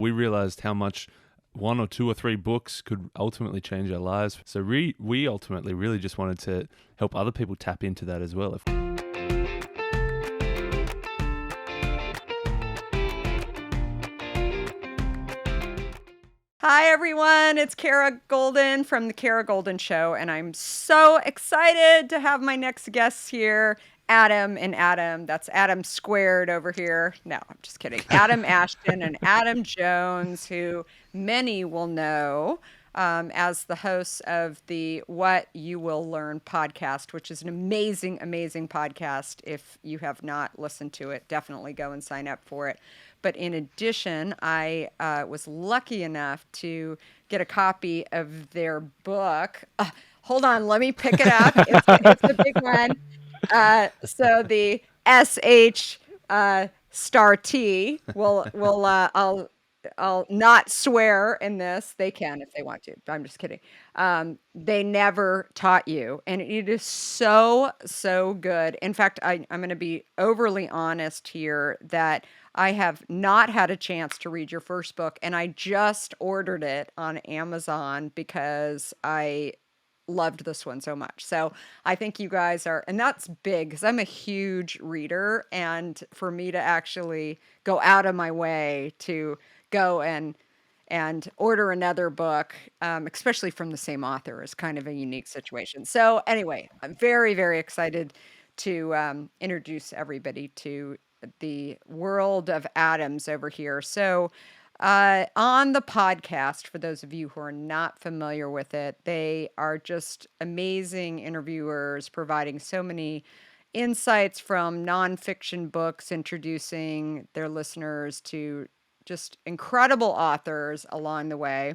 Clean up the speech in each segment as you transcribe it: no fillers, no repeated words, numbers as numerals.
We realized how much one or two or three books could ultimately change our lives. So we ultimately really just wanted to help other people tap into that as well. Hi, everyone. It's Kara Goldin from The Kara Goldin Show, and I'm so excited to have my next guests here, Adam and Adam. That's Adam squared over here. No, I'm just kidding. Adam Ashton and Adam Jones, who many will know as the hosts of the What You Will Learn podcast, which is an amazing, amazing podcast. If you have not listened to it, definitely go and sign up for it. But in addition, I was lucky enough to get a copy of their book. Hold on, let me pick it up. It's a big one. So the SH star T will I'll not swear in this. They can if they want to. I'm just kidding. They never taught you, and it is so so good. In fact, I'm going to be overly honest here that I have not had a chance to read your first book, and I just ordered it on Amazon because I loved this one so much. So I think you guys are, and that's big because I'm a huge reader. And for me to actually go out of my way to go and order another book, especially from the same author, is kind of a unique situation. So anyway, I'm very, very excited to introduce everybody to the world of atoms over here. So on the podcast, for those of you who are not familiar with it, they are just amazing interviewers providing so many insights from nonfiction books, introducing their listeners to just incredible authors along the way,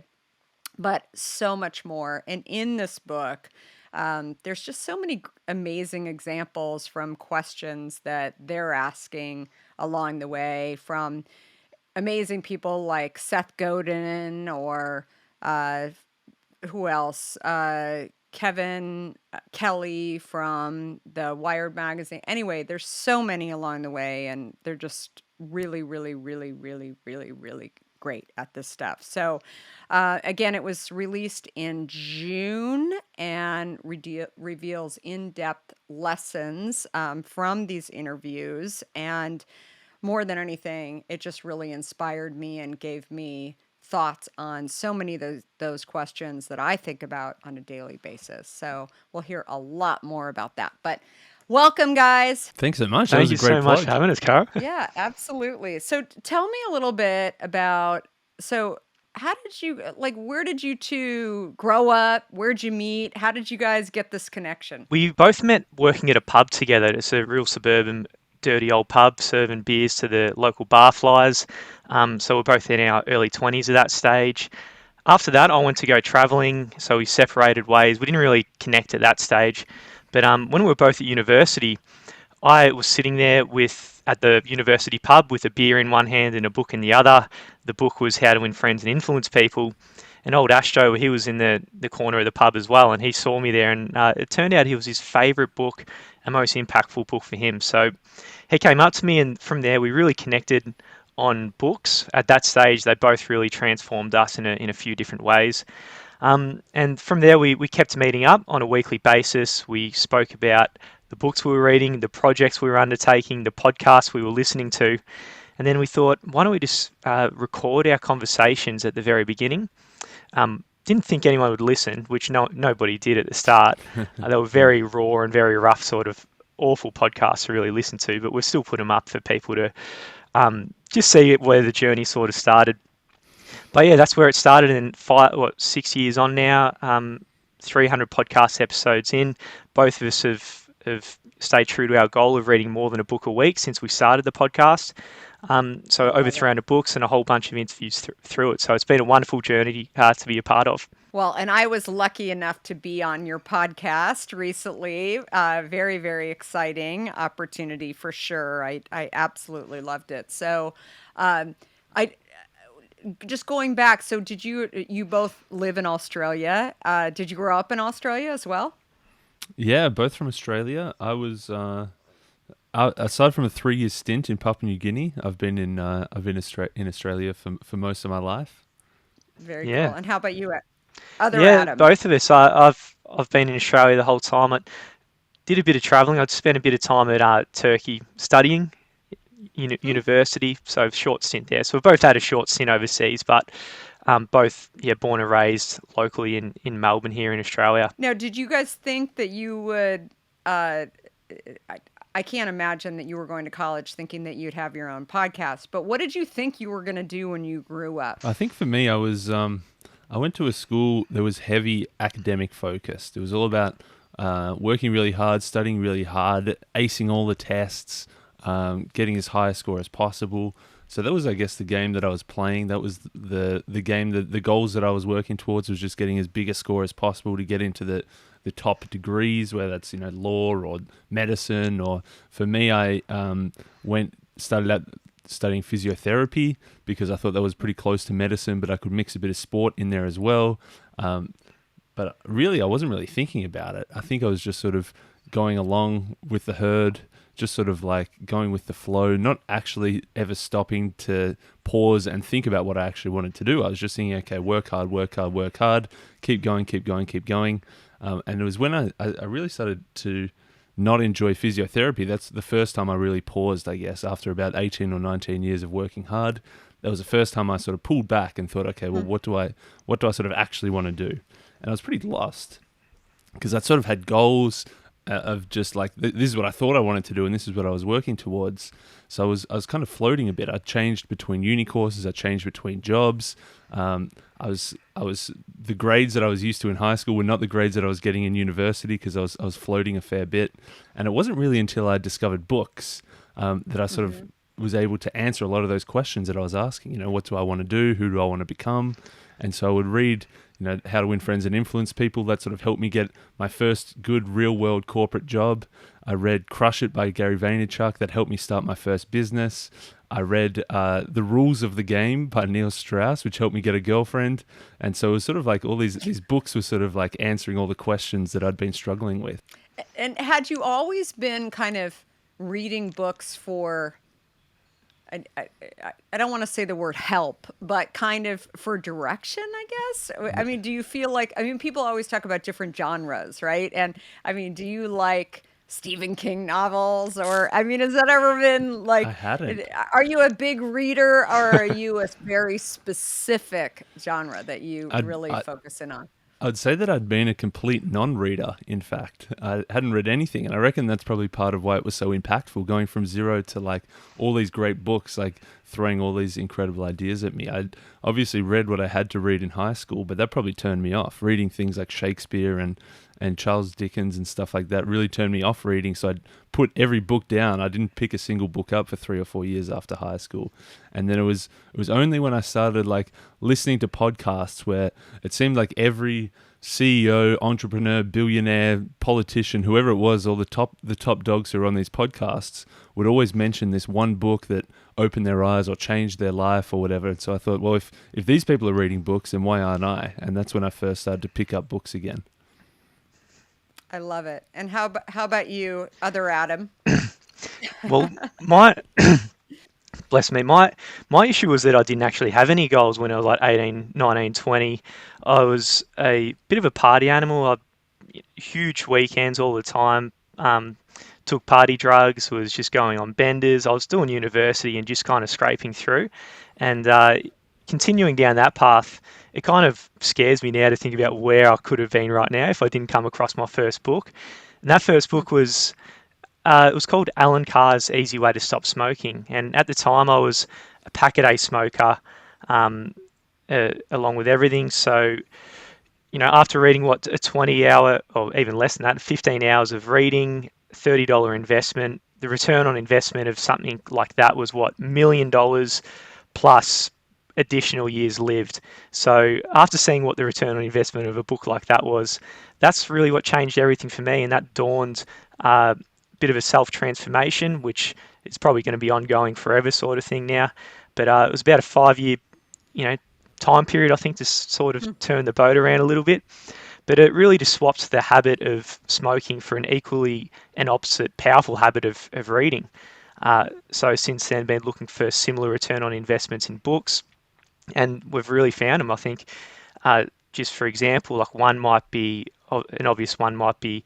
but so much more. And in this book, there's just so many amazing examples from questions that they're asking along the way from amazing people like Seth Godin or uh, who else? Kevin Kelly from the Wired magazine. Anyway, there's so many along the way, and they're just really, really, really, really, really, really great at this stuff. So, again, it was released in June and reveals in depth lessons from these interviews. And more than anything, it just really inspired me and gave me thoughts on so many of those questions that I think about on a daily basis. So we'll hear a lot more about that. But welcome, guys. Thanks so much. That Thank was a you so great much for plug. having us, Cara. Yeah, absolutely. So tell me a little bit about so how did you like where did you two grow up? Where'd you meet? How did you guys get this connection? We both met working at a pub together. It's a real suburban, dirty old pub serving beers to the local barflies. So we're both in our early 20s at that stage. After that, I went to go travelling, so we separated ways. We didn't really connect at that stage. But when we were both at university, I was sitting there at the university pub with a beer in one hand and a book in the other. The book was How to Win Friends and Influence People. And old Ashton, he was in the corner of the pub as well, and he saw me there, and it turned out it was his favourite book and most impactful book for him. So he came up to me, and from there we really connected on books. At that stage, they both really transformed us in a few different ways. And from there, we kept meeting up on a weekly basis. We spoke about the books we were reading, the projects we were undertaking, the podcasts we were listening to. And then we thought, why don't we just record our conversations at the very beginning? Didn't think anyone would listen, which nobody did at the start. They were very raw and very rough, sort of awful podcasts to really listen to, but we've still put them up for people to just see where the journey sort of started. But yeah, that's where it started. And 6 years on now, 300 podcast episodes in. Both of us have stayed true to our goal of reading more than a book a week since we started the podcast. So over 300 books and a whole bunch of interviews through it. So it's been a wonderful journey to be a part of. Well, and I was lucky enough to be on your podcast recently. Very, very exciting opportunity for sure. I absolutely loved it. So, I just going back. So, did you both live in Australia? Did you grow up in Australia as well? Yeah, both from Australia. I was aside from a 3-year stint in Papua New Guinea, I've been in in Australia for most of my life. Very cool. Yeah. And how about you, other Yeah, Adam? both of us. I've been in Australia the whole time. I did a bit of travelling. I'd spent a bit of time at Turkey studying university, so short stint there. So we've both had a short stint overseas, but both born and raised locally in Melbourne here in Australia. Now, did you guys think that you would? I, I can't imagine that you were going to college thinking that you'd have your own podcast. But what did you think you were going to do when you grew up? I think for me, I went to a school that was heavy academic focused. It was all about working really hard, studying really hard, acing all the tests, getting as high a score as possible. So that was, I guess, the game that I was playing. That was the game that the goals that I was working towards was just getting as big a score as possible to get into the top degrees, whether that's law or medicine. Or for me, I started out studying physiotherapy because I thought that was pretty close to medicine, but I could mix a bit of sport in there as well. But really, I wasn't really thinking about it. I think I was just sort of going along with the herd, just sort of like going with the flow, not actually ever stopping to pause and think about what I actually wanted to do. I was just thinking, okay, work hard, work hard, work hard, keep going, keep going, keep going. And it was when I really started to not enjoy physiotherapy. That's the first time I really paused, I guess, after about 18 or 19 years of working hard. That was the first time I sort of pulled back and thought, okay, well, what do I sort of actually want to do? And I was pretty lost because I sort of had goals of just like, this is what I thought I wanted to do and this is what I was working towards. So I was kind of floating a bit. I changed between uni courses. I changed between jobs. I was the grades that I was used to in high school were not the grades that I was getting in university because I was floating a fair bit. And it wasn't really until I discovered books that I sort of was able to answer a lot of those questions that I was asking. What do I want to do? Who do I want to become? And so I would read How to Win Friends and Influence People. That sort of helped me get my first good real-world corporate job. I read Crush It by Gary Vaynerchuk. That helped me start my first business. I read The Rules of the Game by Neil Strauss, which helped me get a girlfriend. And so it was sort of like all these books were sort of like answering all the questions that I'd been struggling with. And had you always been kind of reading books for... I don't want to say the word help, but kind of for direction, I guess. I mean, do you feel like, people always talk about different genres, right? And do you like Stephen King novels or, has that ever been like, I hadn't. Are you a big reader or are you a very specific genre that you really focus in on? I'd say that I'd been a complete non-reader, in fact. I hadn't read anything, and I reckon that's probably part of why it was so impactful, going from zero to like all these great books, like throwing all these incredible ideas at me. I'd obviously read what I had to read in high school, but that probably turned me off. Reading things like Shakespeare and Charles Dickens and stuff like that really turned me off reading, so I'd put every book down. I didn't pick a single book up for 3 or 4 years after high school. And then it was only when I started like listening to podcasts where it seemed like every CEO, entrepreneur, billionaire, politician, whoever it was, all the top dogs who are on these podcasts would always mention this one book that opened their eyes or changed their life or whatever. And so I thought, well, if these people are reading books, then why aren't I? And that's when I first started to pick up books again. I love it. And how about you, other Adam? Well, bless me, my issue was that I didn't actually have any goals when I was like 18, 19, 20. I was a bit of a party animal. Huge weekends all the time. Took party drugs, was just going on benders. I was doing university and just kind of scraping through. And continuing down that path, it kind of scares me now to think about where I could have been right now if I didn't come across my first book. And that first book was... it was called Alan Carr's Easy Way to Stop Smoking. And at the time, I was a pack-a-day smoker along with everything. So, after reading a 20-hour, or even less than that, 15 hours of reading, $30 investment, the return on investment of something like that was $1 million plus additional years lived. So after seeing what the return on investment of a book like that was, that's really what changed everything for me. And that dawned bit of a self-transformation, which is probably going to be ongoing forever sort of thing now. But it was about a 5-year, time period, I think, to sort of turn the boat around a little bit. but it really just swaps the habit of smoking for an equally and opposite powerful habit of reading. So since then, been looking for similar return on investments in books, and we've really found them. I think, just for example, like one might be an obvious one might be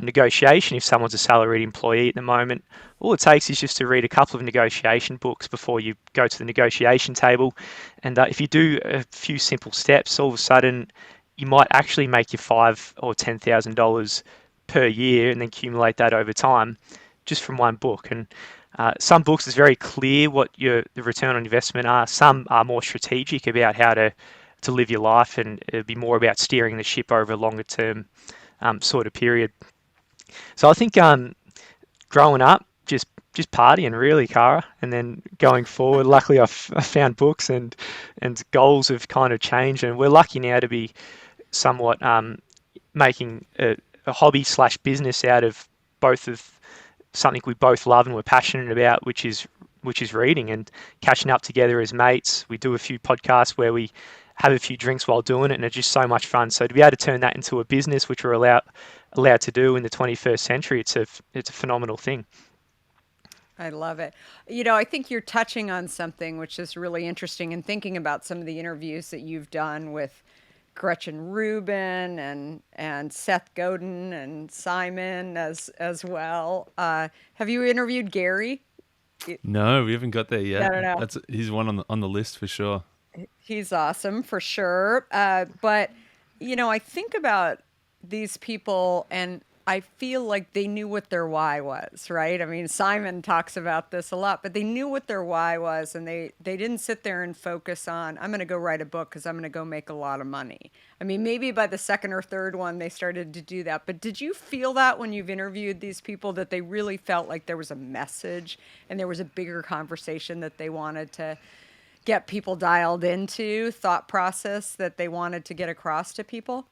negotiation. If someone's a salaried employee at the moment, all it takes is just to read a couple of negotiation books before you go to the negotiation table, and if you do a few simple steps, all of a sudden you might actually make your $5,000 or $10,000 per year, and then accumulate that over time, just from one book. And some books is very clear what the return on investment are. Some are more strategic about how to live your life, and it'd be more about steering the ship over a longer term sort of period. So I think growing up, just partying really, Cara, and then going forward, luckily I found books, and goals have kind of changed, and we're lucky now to be somewhat making a hobby / business out of both of something we both love and we're passionate about, which is reading, and catching up together as mates. We do a few podcasts where we have a few drinks while doing it, and it's just so much fun. So to be able to turn that into a business, which we're allowed to do in the 21st century, it's a phenomenal thing. I love it. I think you're touching on something which is really interesting, in thinking about some of the interviews that you've done with Gretchen Rubin and Seth Godin and Simon as well. Have you interviewed Gary? No, we haven't got there yet. No. He's one on the list for sure. He's awesome for sure. But I think about these people, and I feel like they knew what their why was, right? I mean, Simon talks about this a lot, but they knew what their why was, and they didn't sit there and focus on, I'm going to go write a book because I'm going to go make a lot of money. I mean, maybe by the second or third one, they started to do that. But did you feel that when you've interviewed these people, that they really felt like there was a message and there was a bigger conversation that they wanted to get people dialed into, thought process that they wanted to get across to people?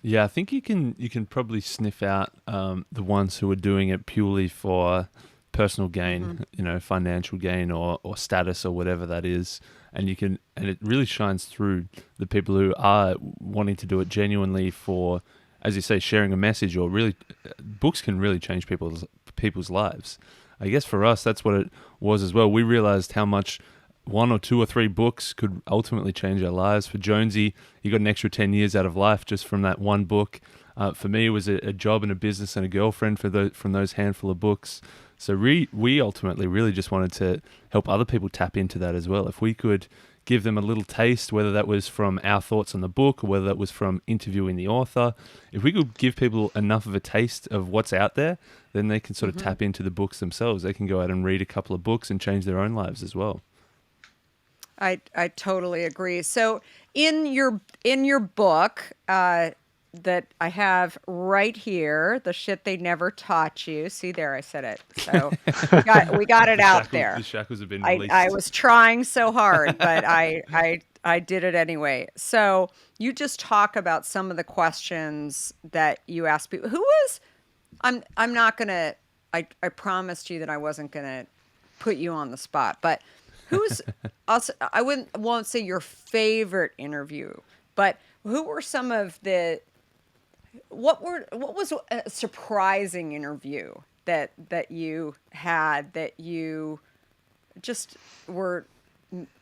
Yeah, I think you can probably sniff out the ones who are doing it purely for personal gain, financial gain or status or whatever that is, and it really shines through the people who are wanting to do it genuinely for, as you say, sharing a message, or really, books can really change people's lives. I guess for us, that's what it was as well. We realized how much 1 or 2 or 3 books could ultimately change our lives. For Jonesy, he got an extra 10 years out of life just from that one book. For me, it was a job and a business and a girlfriend from those handful of books. So we ultimately really just wanted to help other people tap into that as well. If we could give them a little taste, whether that was from our thoughts on the book or whether that was from interviewing the author, if we could give people enough of a taste of what's out there, then they can sort of tap into the books themselves. They can go out and read a couple of books and change their own lives as well. I totally agree. So in your book that I have right here, The Shit They Never Taught You. See there, I said it. So we got it out there. The shackles have been released. I was trying so hard, but I did it anyway. So you just talk about some of the questions that you asked people. Who was? I'm not gonna. I promised you that I wasn't gonna put you on the spot, but. Who's also, I won't say your favorite interview, but who were some of what was a surprising interview that you had, that you just were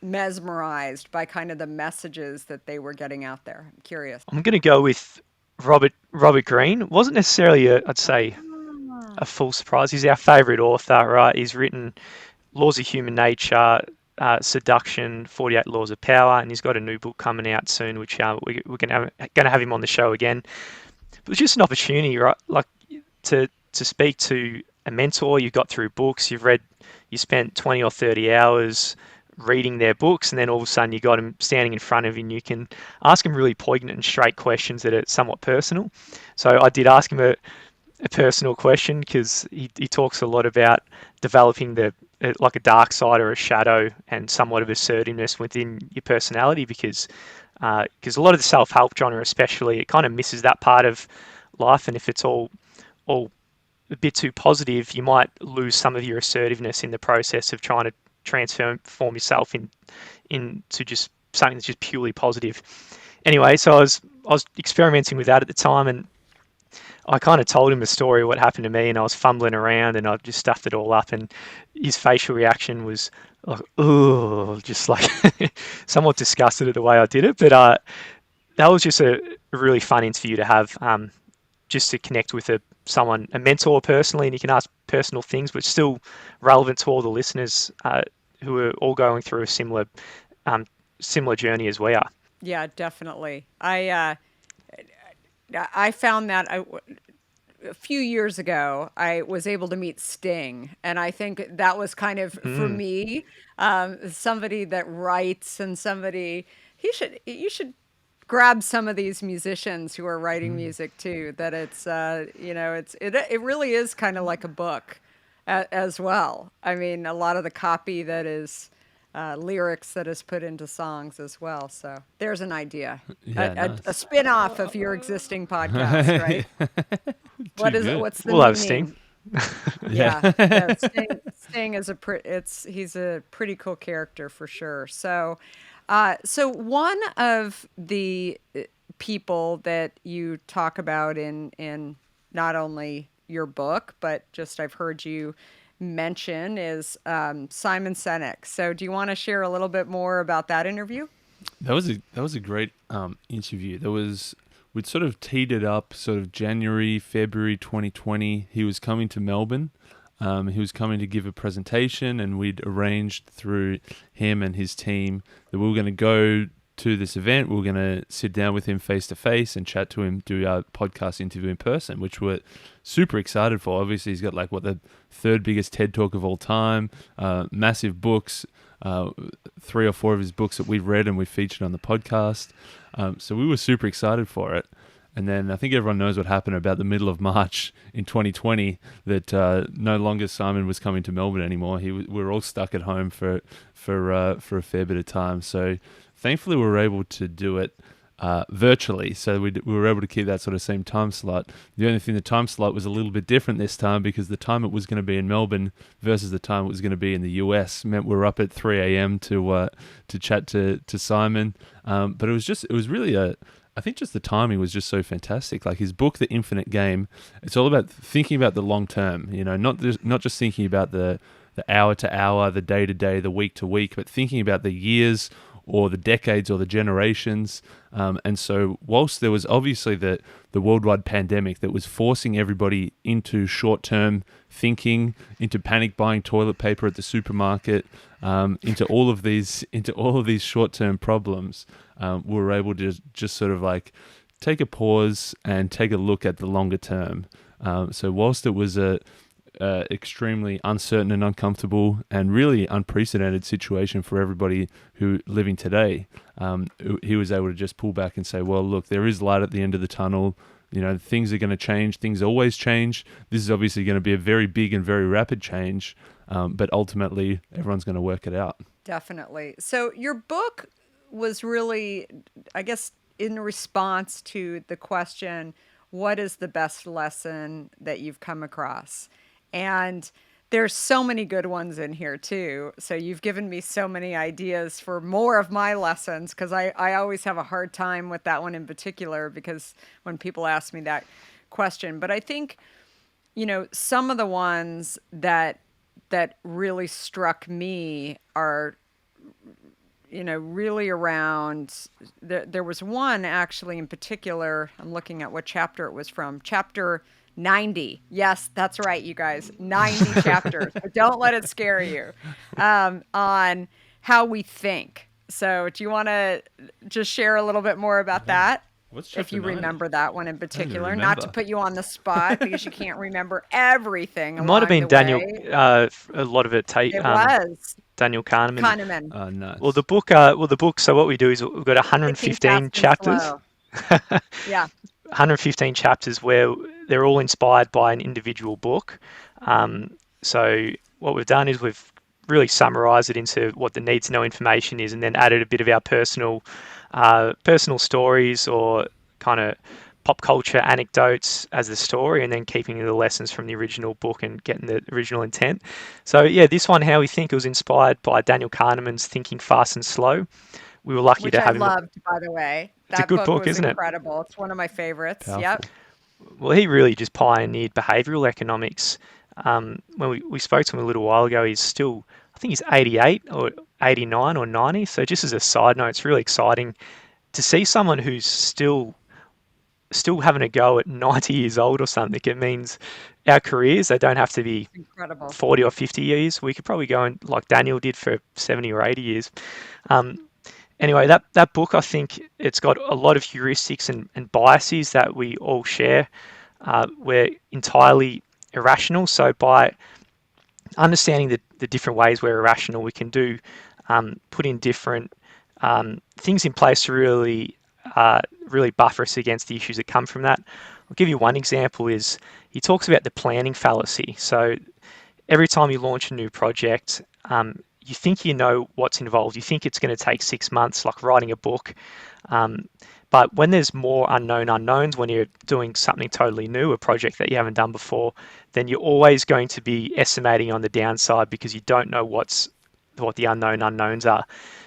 mesmerized by kind of the messages that they were getting out there? I'm curious. I'm going to go with Robert Greene. Wasn't necessarily I'd say a full surprise. He's our favorite author, right? He's written Laws of Human Nature, Seduction, 48 Laws of Power, and he's got a new book coming out soon, which we're going to have him on the show again. But it was just an opportunity, right? Like to speak to a mentor you got through books. You spent 20 or 30 hours reading their books, and then all of a sudden you got him standing in front of you, and you can ask him really poignant and straight questions that are somewhat personal. So I did ask him a personal question, because he talks a lot about developing like a dark side or a shadow and somewhat of assertiveness within your personality, because a lot of the self-help genre especially, it kind of misses that part of life, and if it's all a bit too positive, you might lose some of your assertiveness in the process of trying to transform yourself into just something that's just purely positive. anyway, so I was experimenting with that at the time, and I kind of told him the story of what happened to me, and I was fumbling around, and I just stuffed it all up, and his facial reaction was like, oh, just like somewhat disgusted at the way I did it. But that was just a really fun interview to have, just to connect with a mentor personally, and you can ask personal things, but still relevant to all the listeners who are all going through a similar journey as we are. Yeah, definitely. I found that a few years ago, I was able to meet Sting, and I think that was kind of for me, somebody that writes and somebody you should grab some of these musicians who are writing music too. That it's it really is kind of like a book as well. I mean, a lot of the copy that is. Lyrics that is put into songs as well. So there's an idea, Yeah, nice. a spin-off of your existing podcast, right? What is it? good. What's the We'll have meaning? Sting. Yeah, no, Sting is he's a pretty cool character for sure. So, so one of the people that you talk about in not only your book, but just I've heard you mention is Simon Sinek. So, do you want to share a little bit more about that interview? That was a great interview. We'd sort of teed it up, sort of January, February 2020. He was coming to Melbourne. He was coming to give a presentation, and we'd arranged through him and his team that we were going to go to this event. We were going to sit down with him face to face and chat to him, do our podcast interview in person, which we're super excited for. Obviously, he's got the third biggest TED Talk of all time, massive books, 3 or 4 of his books that we've read and we've featured on the podcast. So we were super excited for it. And then I think everyone knows what happened about the middle of March in 2020, that no longer Simon was coming to Melbourne anymore. We were all stuck at home for a fair bit of time. So thankfully we were able to do it virtually. So we were able to keep that sort of same time slot. The only thing, the time slot was a little bit different this time, because the time it was going to be in Melbourne versus the time it was going to be in the US meant we were up at 3 a.m. to chat to Simon. But it was really I think just the timing was just so fantastic. Like his book, The Infinite Game, it's all about thinking about the long term, not just thinking about the hour to hour, the day to day, the week to week, but thinking about the years or the decades or the generations. And so whilst there was obviously the worldwide pandemic that was forcing everybody into short-term thinking, into panic buying toilet paper at the supermarket, into all of these short-term problems, we were able to just sort of take a pause and take a look at the longer term. So whilst it was a extremely uncertain and uncomfortable and really unprecedented situation for everybody who living today, he was able to just pull back and say, well, look, there is light at the end of the tunnel. Things are going to change. Things always change. This is obviously going to be a very big and very rapid change, but ultimately everyone's going to work it out. Definitely. So your book was really, I guess, in response to the question, what is the best lesson that you've come across? And there's so many good ones in here too. So you've given me so many ideas for more of my lessons, because I always have a hard time with that one in particular, because when people ask me that question. But I think, some of the ones that really struck me are, really around, there was one actually in particular, I'm looking at what chapter it was from, chapter 90. Yes, that's right, you guys. 90 chapters. But don't let it scare you. On how we think. So do you want to just share a little bit more about that? What's if you 90? remember that one in I don't particular, even not to remember. put you on the spot because you can't remember everything. It might have along been the Daniel, way. a lot of it, It was Daniel Kahneman. Kahneman. Nice. Well, the book, so what we do is we've got Thinking 115 fast and chapters. slow. Yeah. 115 chapters where they're all inspired by an individual book. So what we've done is we've really summarized it into what the need to know information is, and then added a bit of our personal stories or kind of pop culture anecdotes as the story, and then keeping the lessons from the original book and getting the original intent. So yeah, this one, How We Think, it was inspired by Daniel Kahneman's Thinking Fast and Slow, we were lucky which to I have him. loved, by the way. It's a That good book book, was isn't it? incredible. It's one of my favorites. Powerful. Yep. Well, he really just pioneered behavioral economics. When we spoke to him a little while ago, he's still, I think he's 88 or 89 or 90. So just as a side note, it's really exciting to see someone who's still having a go at 90 years old or something. It means our careers, they don't have to be Incredible. 40 or 50 years. We could probably go in like Daniel did for 70 or 80 years. Um, anyway, that book, I think it's got a lot of heuristics and biases that we all share. We're entirely irrational. So by understanding the different ways we're irrational, we can put in different things in place to really buffer us against the issues that come from that. I'll give you one example is he talks about the planning fallacy. So every time you launch a new project, you think you know what's involved. You think it's going to take 6 months, like writing a book. But when there's more unknown unknowns, when you're doing something totally new, a project that you haven't done before, then you're always going to be estimating on the downside because you don't know what the unknown unknowns are.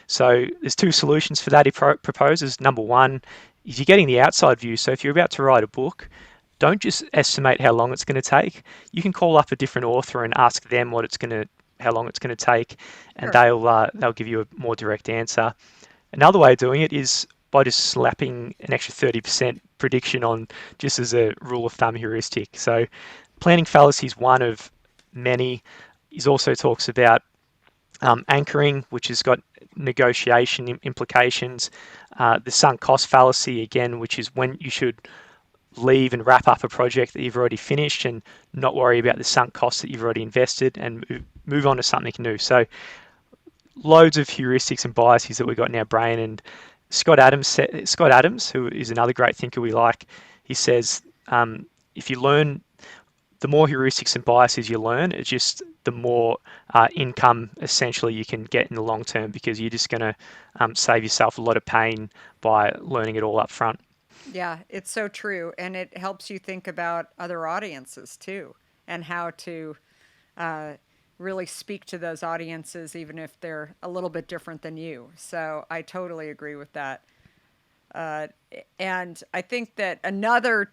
So there's two solutions for that he proposes. Number one is you're getting the outside view. So if you're about to write a book, don't just estimate how long it's going to take. You can call up a different author and ask them how long it's going to take, and Sure. they'll give you a more direct answer. Another way of doing it is by just slapping an extra 30% prediction on, just as a rule of thumb heuristic. So planning fallacy is one of many. He also talks about anchoring, which has got negotiation implications. The sunk cost fallacy, again, which is when you should leave and wrap up a project that you've already finished and not worry about the sunk costs that you've already invested and move on to something new. So loads of heuristics and biases that we've got in our brain. And Scott Adams, who is another great thinker we like, he says, if you learn, the more heuristics and biases you learn, it's just the more income essentially you can get in the long term, because you're just going to save yourself a lot of pain by learning it all up front. Yeah, it's so true. And it helps you think about other audiences too, and how to uh, really speak to those audiences, even if they're a little bit different than you. So I totally agree with that. Uh, and I think that another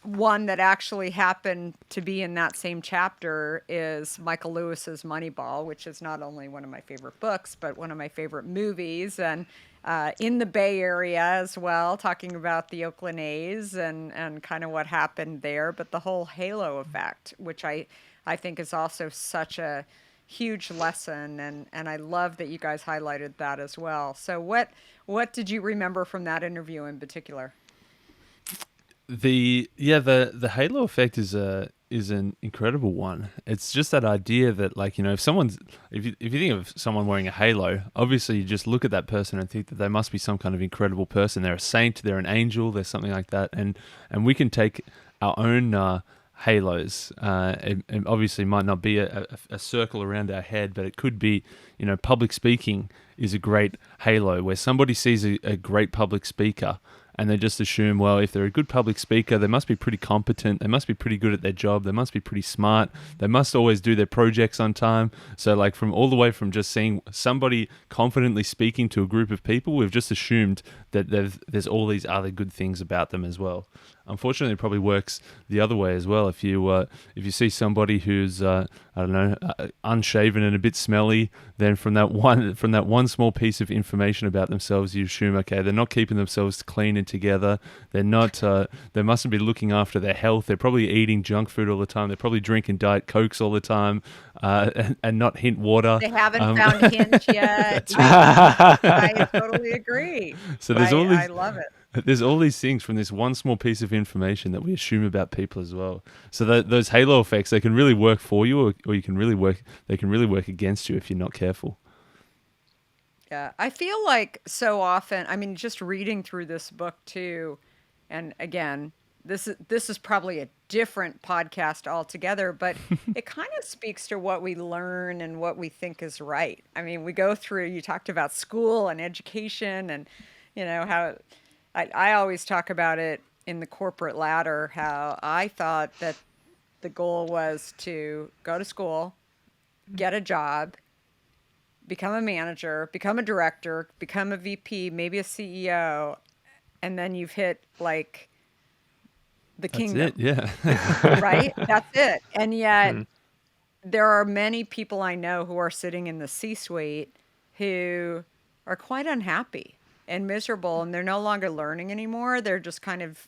one that actually happened to be in that same chapter is Michael Lewis's Moneyball, which is not only one of my favorite books, but one of my favorite movies. And in the Bay Area as well, talking about the Oakland A's and kind of what happened there, but the whole halo effect, which I think is also such a huge lesson, and I love that you guys highlighted that as well. So what did you remember from that interview in particular? The halo effect is an incredible one. It's just that idea that, like, if you think of someone wearing a halo, obviously you just look at that person and think that they must be some kind of incredible person. They're a saint, they're an angel, they're something like that, and we can take our own halos. It obviously might not be a circle around our head, but it could be, public speaking is a great halo where somebody sees a great public speaker and they just assume, well, if they're a good public speaker, they must be pretty competent, they must be pretty good at their job, they must be pretty smart, they must always do their projects on time. So, like, from all the way from just seeing somebody confidently speaking to a group of people, we've just assumed that there's all these other good things about them as well. Unfortunately, it probably works the other way as well. If you see somebody who's unshaven and a bit smelly, then from that one small piece of information about themselves, you assume, okay, they're not keeping themselves clean and together. They're not. They mustn't be looking after their health. They're probably eating junk food all the time. They're probably drinking Diet Cokes all the time, and not Hint water. They haven't found Hinge yet. I totally agree. So there's all I these. love it. There's all these things from this one small piece of information that we assume about people as well. So those halo effects, they can really work for you, or you can really work. They can really work against you if you're not careful. Yeah, I feel like so often, I mean, just reading through this book too, and again, this is probably a different podcast altogether, but it kind of speaks to what we learn and what we think is right. I mean, we go through, you talked about school and education, and how I always talk about it in the corporate ladder, how I thought that the goal was to go to school, get a job, become a manager, become a director, become a VP, maybe a CEO, and then you've hit like the That's it. kingdom, Yeah. right? That's it. And yet Mm. there are many people I know who are sitting in the C-suite who are quite unhappy and miserable, and they're no longer learning anymore. They're just kind of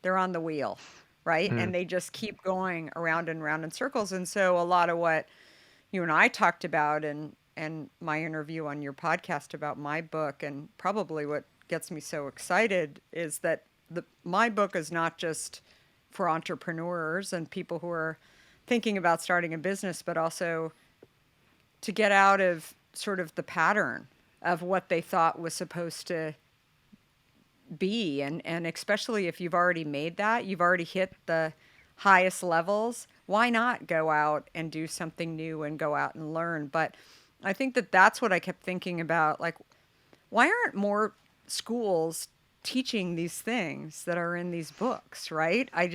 they're on the wheel, right? Mm. And they just keep going around and around in circles. And so a lot of what you and I talked about and my interview on your podcast about my book, and probably what gets me so excited is that my book is not just for entrepreneurs and people who are thinking about starting a business, but also to get out of sort of the pattern of what they thought was supposed to be. And especially if you've already made that, you've already hit the highest levels, why not go out and do something new and go out and learn? But I think that that's what I kept thinking about. Like, why aren't more schools teaching these things that are in these books, right? I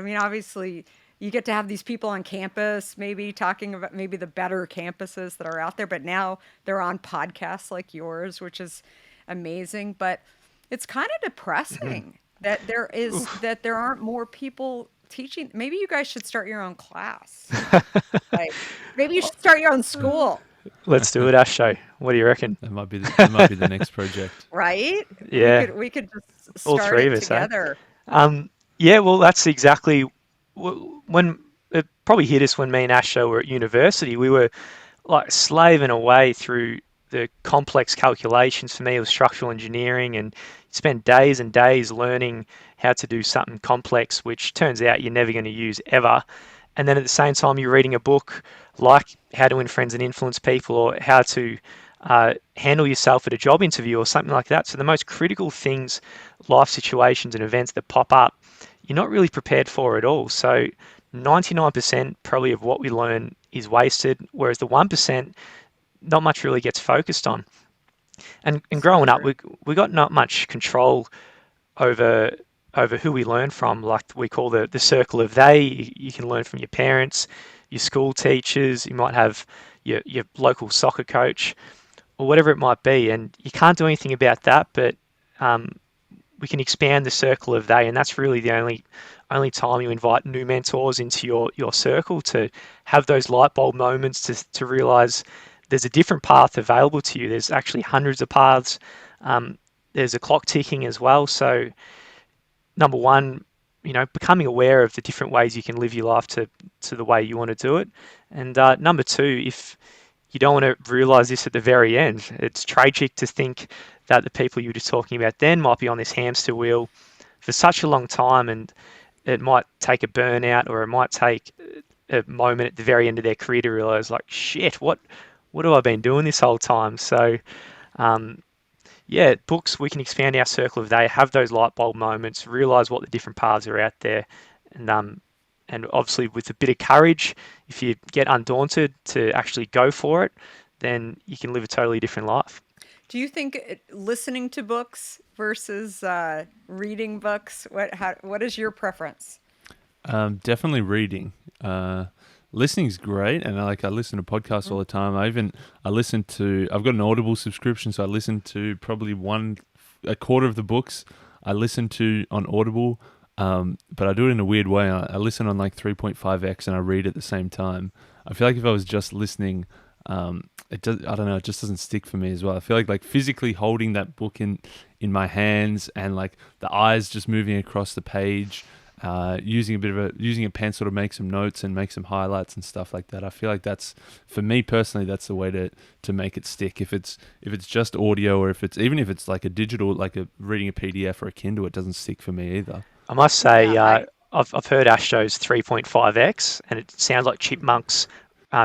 mean, obviously, you get to have these people on campus, maybe talking about maybe the better campuses that are out there, but now they're on podcasts like yours, which is amazing. But it's kind of depressing that there aren't more people teaching. Maybe you guys should start your own class. Like, maybe you should start your own school. Let's do it, Ashto. What do you reckon? That might be the next project. Right? Yeah, We could just all start three it of us, eh? together. Yeah, well, that's exactly when it probably hit us when me and Ashto were at university. We were like slaving away through the complex calculations. For me, it was structural engineering, and you spend days and days learning how to do something complex, which turns out you're never going to use ever. And then at the same time, you're reading a book like How to Win Friends and Influence People, or how to handle yourself at a job interview, or something like that. So the most critical things, life situations and events that pop up, you're not really prepared for at all. So 99% probably of what we learn is wasted, whereas the 1%, not much really gets focused on. And So growing up, true. we got not much control over who we learn from. Like we call the circle of they. You can learn from your parents, your school teachers. You might have your local soccer coach, or whatever it might be. And you can't do anything about that, but um, we can expand the circle of they, and that's really the only time you invite new mentors into your circle, to have those light bulb moments, to realize there's a different path available to you. There's actually hundreds of paths. Um, there's a clock ticking as well. So number one, becoming aware of the different ways you can live your life to the way you want to do it. And number two, if you don't want to realize this at the very end, it's tragic to think that the people you were just talking about then might be on this hamster wheel for such a long time, and it might take a burnout, or it might take a moment at the very end of their career to realize, like, shit, what have I been doing this whole time? So um, yeah, books, we can expand our circle of they, have those light bulb moments, realize what the different paths are out there. And obviously with a bit of courage, if you get undaunted to actually go for it, then you can live a totally different life. Do you think listening to books versus reading books, what is your preference? Definitely reading. Listening's great, and I listen to podcasts all the time. I've got an Audible subscription, so I listen to probably a quarter of the books I listen to on Audible. But I do it in a weird way. I listen on like 3.5x and I read at the same time. I feel like if I was just listening, I don't know, it just doesn't stick for me as well. I feel like physically holding that book in my hands, and like the eyes just moving across the page, using a pencil to make some notes and make some highlights and stuff like that. I feel like that's, for me personally, that's the way to make it stick. If it's just audio, or if it's like a digital, like reading a PDF or a Kindle, it doesn't stick for me either. I must say, Yeah, I I've heard Ashto's 3.5x, and it sounds like chipmunks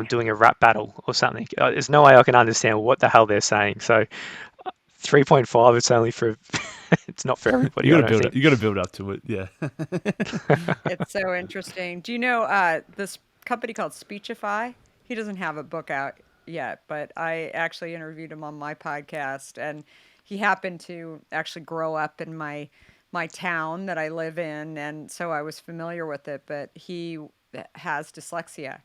doing a rap battle or something. There's no way I can understand what the hell they're saying. So 3.5, it's only for, it's not for everybody, I don't think. You got to build up to it. Yeah. it's so interesting. Do you know this company called Speechify? He doesn't have a book out yet, but I actually interviewed him on my podcast, and he happened to actually grow up in my town that I live in, and so I was familiar with it. But he has dyslexia,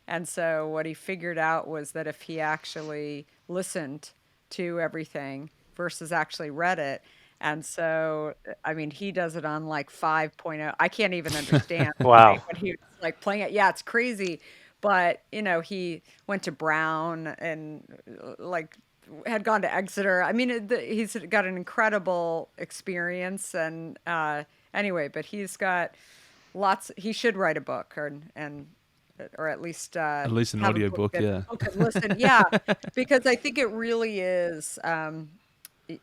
And so what he figured out was that if he actually listened to everything versus actually read it, and so I mean he does it on like 5.0. I can't even understand, right? Wow. When he was like playing it. Yeah, it's crazy. But, he went to Brown and like had gone to Exeter. I mean, he's got an incredible experience and anyway, but he's got lots. He should write a book or at least At least an have a audio book book, that yeah. people can listen. Yeah, because I think it really is.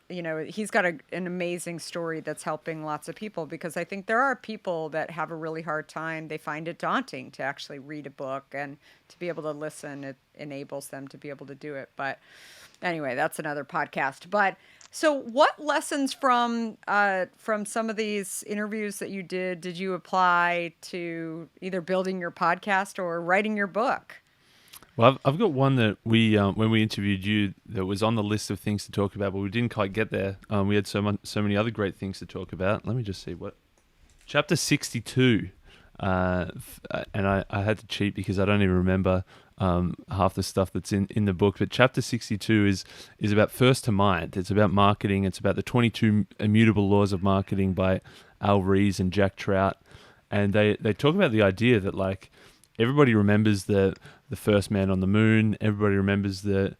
He's got an amazing story that's helping lots of people because I think there are people that have a really hard time. They find it daunting to actually read a book and to be able to listen. It enables them to be able to do it. But anyway, that's another podcast. But so, what lessons from some of these interviews that you did you apply to either building your podcast or writing your book? Well, I've got one that we when we interviewed you that was on the list of things to talk about, but we didn't quite get there. We had so many other great things to talk about. Let me just see what chapter 62. And I had to cheat because I don't even remember half the stuff that's in the book. But chapter 62 is about first to mind. It's about marketing. It's about the 22 immutable laws of marketing by Al Ries and Jack Trout. And they talk about the idea that like everybody remembers the first man on the moon. Everybody remembers the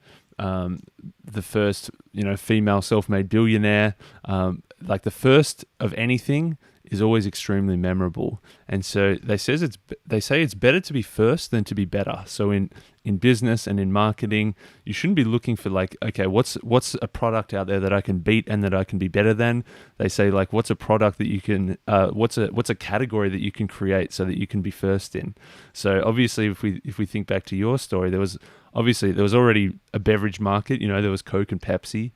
first female self-made billionaire. Like the first of anything is always extremely memorable, and so they say it's better to be first than to be better. So in business and in marketing, you shouldn't be looking for like, okay, what's a product out there that I can beat and that I can be better than. They say like, what's a product that you can what's a category that you can create so that you can be first in. So obviously, if we think back to your story, there was already a beverage market. There was Coke and Pepsi.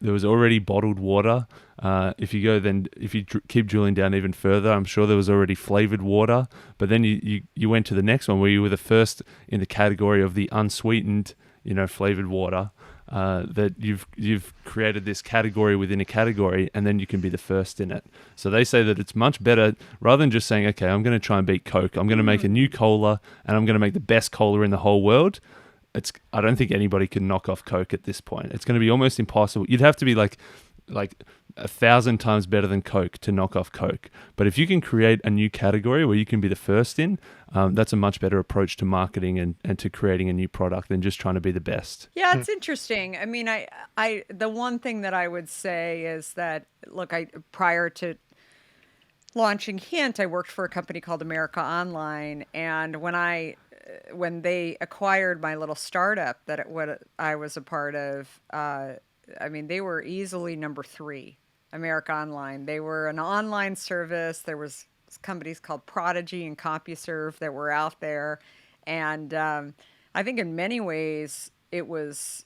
There was already bottled water. If you keep drilling down even further, I'm sure there was already flavored water. But then you went to the next one where you were the first in the category of the unsweetened, flavored water. That you've created this category within a category, and then you can be the first in it. So they say that it's much better rather than just saying, okay, I'm going to try and beat Coke. I'm going to make a new cola, and I'm going to make the best cola in the whole world. I don't think anybody can knock off Coke at this point. It's going to be almost impossible. You'd have to be like 1,000 times better than Coke to knock off Coke. But if you can create a new category where you can be the first in, that's a much better approach to marketing and to creating a new product than just trying to be the best. Yeah, it's interesting. I mean, I the one thing that I would say is that look, prior to launching Hint, I worked for a company called America Online, and when they acquired my little startup what I was a part of, I mean, they were easily number 3, America Online. They were an online service. There was companies called Prodigy and CompuServe that were out there. And I think in many ways it was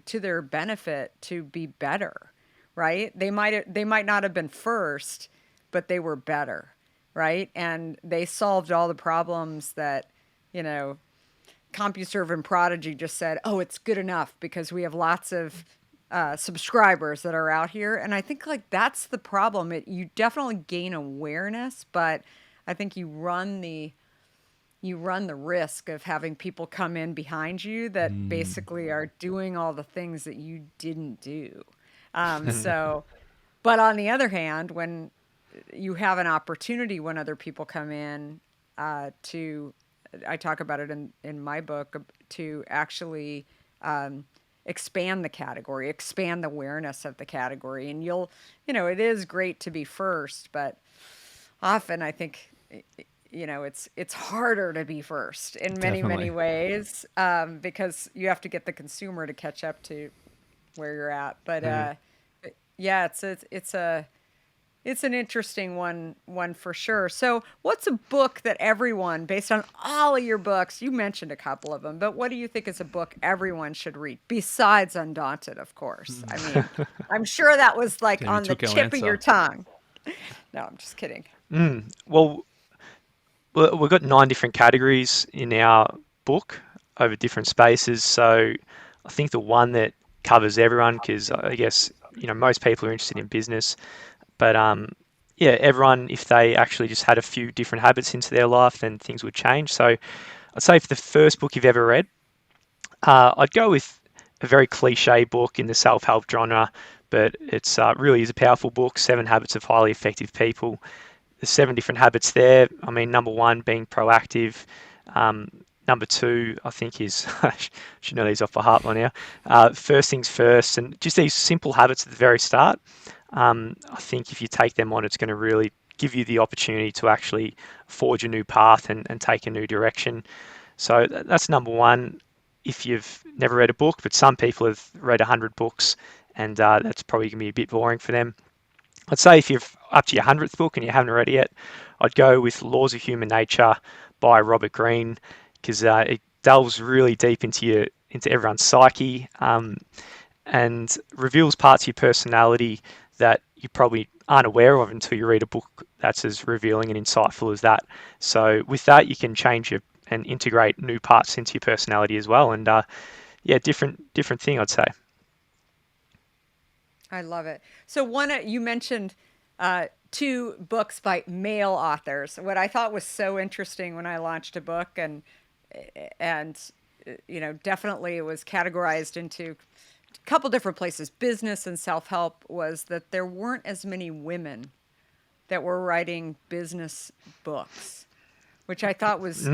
to their benefit to be better, right? They might not have been first, but they were better, right? And they solved all the problems that, CompuServe and Prodigy just said, oh, it's good enough because we have lots of subscribers that are out here. And I think like that's the problem. You definitely gain awareness, but I think you run the risk of having people come in behind you that basically are doing all the things that you didn't do. But on the other hand, when you have an opportunity when other people come in I talk about it in my book, to actually expand the category, expand the awareness of the category. And it is great to be first, but often I think, it's harder to be first in many, Definitely. many ways because you have to get the consumer to catch up to where you're at. But yeah, it's an interesting one for sure. So what's a book that everyone, based on all of your books, you mentioned a couple of them, but what do you think is a book everyone should read besides Undaunted, of course? I mean, I'm sure that was like Jamie on the took our tip of your answer. tongue. No, I'm just kidding. Well, we've got 9 different categories in our book over different spaces. So I think the one that covers everyone, because I guess, most people are interested in business, but yeah, everyone, if they actually just had a few different habits into their life, then things would change. So I'd say for the first book you've ever read, I'd go with a very cliche book in the self-help genre, but it's really is a powerful book, Seven Habits of Highly Effective People. There's 7 different habits there. I mean, number 1 being proactive. Um, Number 2, I think, is I should know these off by heart by now. First things first, and just these simple habits at the very start. I think if you take them on, it's going to really give you the opportunity to actually forge a new path and take a new direction. So that's number 1. If you've never read a book, but some people have read 100 books, and that's probably going to be a bit boring for them. I'd say if you're up to your 100th book and you haven't read it yet, I'd go with Laws of Human Nature by Robert Greene, because it delves really deep into everyone's psyche, and reveals parts of your personality that you probably aren't aware of until you read a book that's as revealing and insightful as that. So with that, you can change and integrate new parts into your personality as well. And different thing, I'd say. I love it. So you mentioned 2 books by male authors. What I thought was so interesting when I launched a book, and definitely it was categorized into a couple different places, business and self-help, was that there weren't as many women that were writing business books, which I thought was,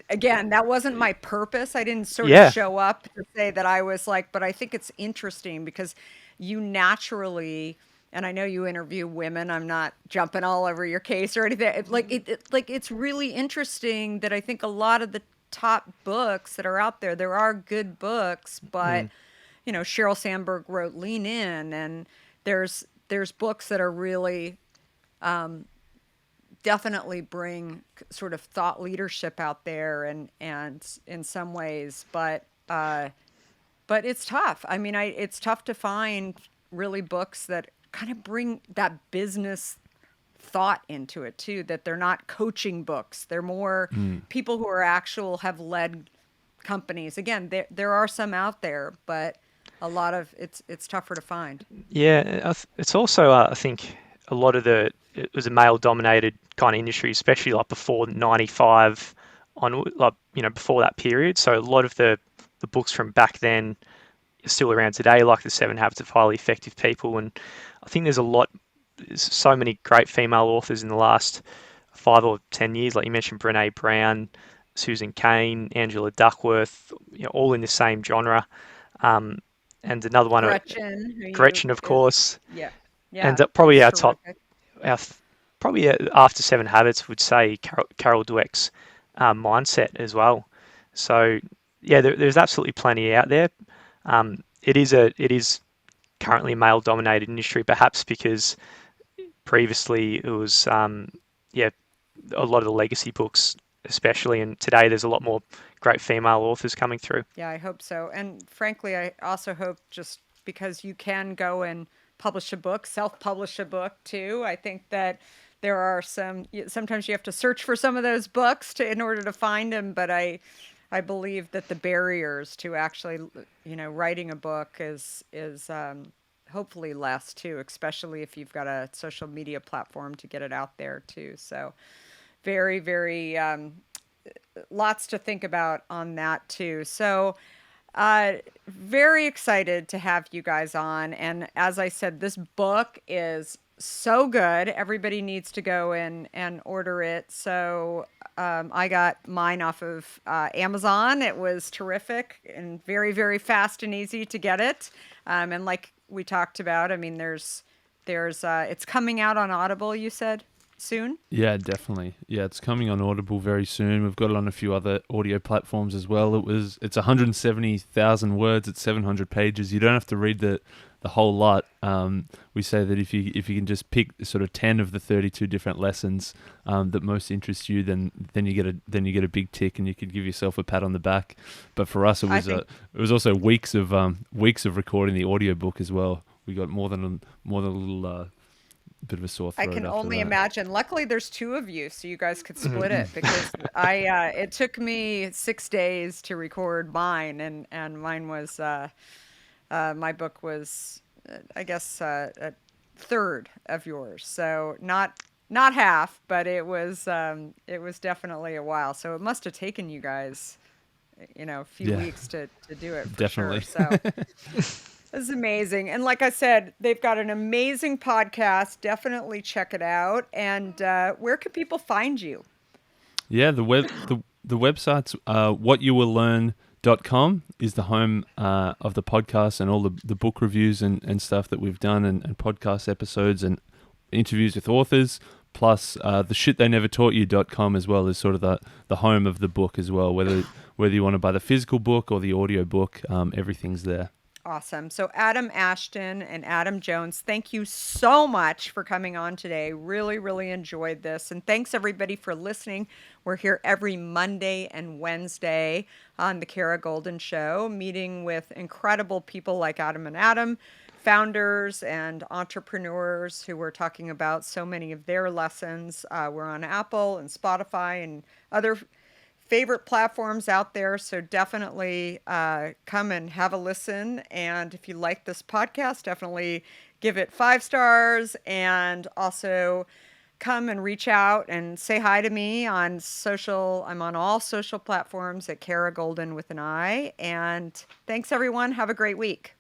again, that wasn't my purpose. I didn't sort of show up to say that I was like, but I think it's interesting because you naturally, and I know you interview women, I'm not jumping all over your case or anything. It's really interesting that I think a lot of the top books that are out there, there are good books, but Sheryl Sandberg wrote Lean In, and there's books that are really definitely bring sort of thought leadership out there, and in some ways, but it's tough. I mean, it's tough to find really books that kind of bring that business thought into it too, that they're not coaching books. They're more people who have led companies. Again, there are some out there, but a lot of it's tougher to find. Yeah, it's also I think a lot of it was a male-dominated kind of industry, especially like before '95 on, like before that period. So a lot of the books from back then are still around today, like the 7 Habits of Highly Effective People, and I think there's so many great female authors in the last 5 or 10 years, like you mentioned, Brené Brown, Susan Cain, Angela Duckworth, all in the same genre. And another one, Gretchen, of course. Yeah. And probably our top, probably after 7 Habits, would say Carol Dweck's mindset as well. So yeah, there's absolutely plenty out there. It is currently a male-dominated industry, perhaps because previously it was a lot of the legacy books, especially, and today there's a lot more great female authors coming through. Yeah, I hope so. And frankly, I also hope, just because you can go and publish a book, self-publish a book too. I think that there are sometimes you have to search for some of those books in order to find them, but I believe that the barriers to actually, writing a book is hopefully less too, especially if you've got a social media platform to get it out there too. So very, very, lots to think about on that too. So very excited to have you guys on. And as I said, this book is so good. Everybody needs to go in and order it. So I got mine off of Amazon. It was terrific and very, very fast and easy to get it. And like we talked about, I mean, there's it's coming out on Audible, you said, soon? Yeah, definitely. Yeah, it's coming on Audible very soon. We've got it on a few other audio platforms as well. It's 170,000 words. It's 700 pages. You don't have to read the whole lot. We say that if you can just pick sort of 10 of the 32 different lessons that most interest you, then you get a big tick, and you could give yourself a pat on the back. But for us, it was also weeks of recording the audiobook as well. We got more than a little bit of a sore throat. I can only imagine. Luckily, there's 2 of you, so you guys could split it, because it took me 6 days to record mine, and mine was my book was I guess a third of yours, so not Not half, but it was definitely a while. So it must have taken you guys, a few Yeah, weeks to do it for sure. definitely. So this is amazing. And like I said, they've got an amazing podcast. Definitely check it out. And where can people find you? Yeah, the website's whatyouwilllearn.com is the home of the podcast and all the book reviews and stuff that we've done and podcast episodes and interviews with authors. Plus, the shittheynevertaughtyou.com as well is sort of the home of the book as well. Whether you want to buy the physical book or the audio book, everything's there. Awesome. So, Adam Ashton and Adam Jones, thank you so much for coming on today. Really, really enjoyed this. And thanks everybody for listening. We're here every Monday and Wednesday on the Kara Goldin Show, meeting with incredible people like Adam and Adam, founders and entrepreneurs who were talking about so many of their lessons. We're on Apple and Spotify and other favorite platforms out there. So definitely come and have a listen. And if you like this podcast, definitely give it 5 stars. And also come and reach out and say hi to me on social. I'm on all social platforms at Kara Goldin with an I. And thanks, everyone. Have a great week.